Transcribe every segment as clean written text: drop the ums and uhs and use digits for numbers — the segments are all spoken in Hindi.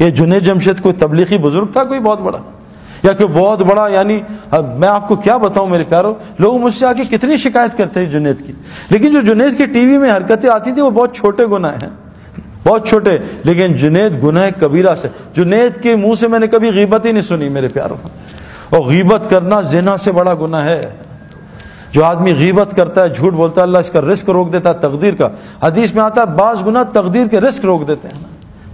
ये जुनैद जमशेद कोई तबलीगी बुजुर्ग था कोई बहुत बड़ा, या कोई बहुत बड़ा, यानी मैं आपको क्या बताऊं मेरे प्यारों, लोग मुझसे आके कितनी शिकायत करते हैं जुनैद की, लेकिन जो जुनैद की टीवी में हरकतें आती थी वो बहुत छोटे गुनाह हैं, बहुत छोटे, लेकिन जुनैद गुनाह कबीरा से, जुनैद के मुंह से मैंने कभी गीबत ही नहीं सुनी मेरे प्यारों। और गीबत करना ज़िना से बड़ा गुनाह है। जो आदमी गीबत करता है, झूठ बोलता है, अल्लाह इसका रिस्क रोक देता है तकदीर का। हदीस में आता है बाज़ गुनाह तकदीर के रिस्क रोक देते हैं,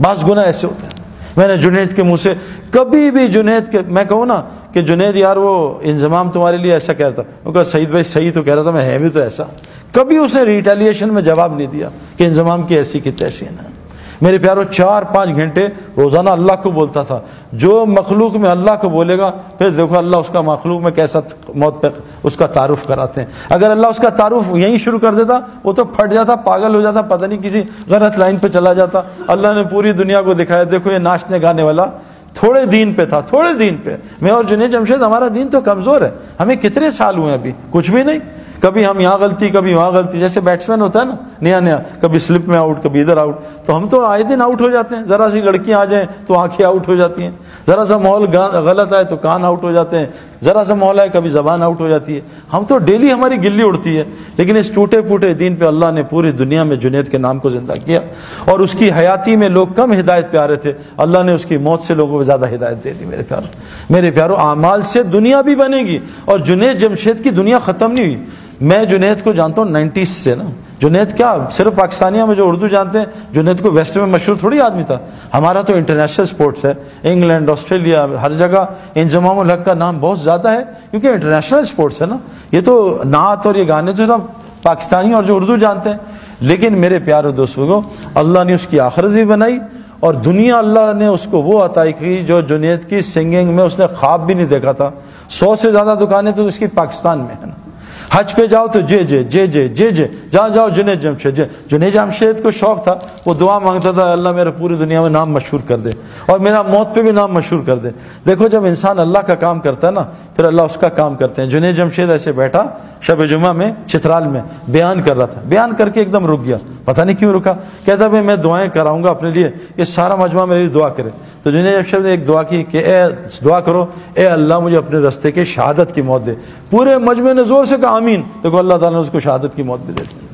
बाज़ गुनाह ऐसे होते हैं। मैंने जुनैद के मुंह से कभी भी, जुनैद के, मैं कहूँ ना कि जुनैद यार वो इंजमाम तुम्हारे लिए ऐसा कहता, वो कहा सईद भाई सही तो कह रहा था, मैं है भी तो ऐसा, कभी उसने रिटेलिएशन में जवाब नहीं दिया कि इंजमाम की ऐसी की तैसी है। मेरे प्यारों 4-5 घंटे रोज़ाना अल्लाह को बोलता था। जो मखलूक में अल्लाह को बोलेगा, फिर देखो अल्लाह उसका मखलूक में कैसा मौत पर उसका तारुफ कराते हैं। अगर अल्लाह उसका तारुफ यहीं शुरू कर देता, वो तो फट जाता, पागल हो जाता, पता नहीं किसी गलत लाइन पे चला जाता। अल्लाह ने पूरी दुनिया को दिखाया, देखो ये नाचने गाने वाला थोड़े दिन पे था, थोड़े दिन पे। मैं और जुनैद जमशेद, हमारा दीन तो कमज़ोर है, हमें कितने साल हुए अभी, कुछ भी नहीं। कभी हम यहाँ गलती, कभी वहाँ गलती, जैसे बैट्समैन होता है ना नया नया, कभी स्लिप में आउट, कभी इधर आउट, तो हम तो आए दिन आउट हो जाते हैं। ज़रा सी लड़कियाँ आ जाएं तो आंखें आउट हो जाती हैं, ज़रा सा माहौल गलत आए तो कान आउट हो जाते हैं, ज़रा सा माहौल आए कभी ज़बान आउट हो जाती है। हम तो डेली हमारी गिल्ली उड़ती है, लेकिन इस टूटे फूटे दीन पे अल्लाह ने पूरी दुनिया में जुनैद के नाम को ज़िंदा किया। और उसकी हयाती में लोग कम हिदायत पे आ रहे थे, अल्लाह ने उसकी मौत से लोगों को ज़्यादा हिदायत दे दी। मेरे प्यारों, आमाल से दुनिया भी बनेगी, और जुनैद जमशेद की दुनिया ख़त्म नहीं हुई। मैं जुनैद को जानता हूँ 90s से ना। जुनैद क्या सिर्फ पाकिस्तानिया में जो उर्दू जानते हैं, जुनैद को वेस्ट में मशहूर थोड़ी आदमी था। हमारा तो इंटरनेशनल स्पोर्ट्स है, इंग्लैंड, ऑस्ट्रेलिया, हर जगह इंजमाम उल हक का नाम बहुत ज़्यादा है, क्योंकि इंटरनेशनल स्पोर्ट्स है ना। ये तो नात और ये गाने तो सब पाकिस्तानी और जो उर्दू जानते हैं। लेकिन मेरे प्यारे दोस्तों, अल्लाह ने उसकी आखिरत भी बनाई, और दुनिया अल्लाह ने उसको वो अताई की जो जुनैद की सिंगिंग में उसने ख्वाब भी नहीं देखा था। 100 से ज़्यादा दुकानें तो उसकी पाकिस्तान में है ना। हज पे जाओ तो जे जे जे जे जे जे, जहाँ जाओ जुनैद जमशेद। जुनैद जमशेद को शौक था, वो दुआ मांगता था, अल्लाह मेरा पूरी दुनिया में नाम मशहूर कर दे, और मेरा मौत पे भी नाम मशहूर कर दे। देखो जब इंसान अल्लाह का काम करता है ना, फिर अल्लाह उसका काम करते हैं। जुनैद जमशेद ऐसे बैठा शब जुमा में चित्राल में बयान कर रहा था, बयान करके एकदम रुक गया, पता नहीं क्यों रुका। कहता भाई मैं दुआएं कराऊंगा अपने लिए, ये सारा मजमा मेरे लिए दुआ करे। तो जुनैद जमशेद ने एक दुआ की कि दुआ करो, ए अल्लाह मुझे अपने रास्ते के शहादत की मौत दे। पूरे मजमे ने जोर से कहा आमीन। देखो अल्लाह ताला ने उसको शहादत की मौत भी दे दी।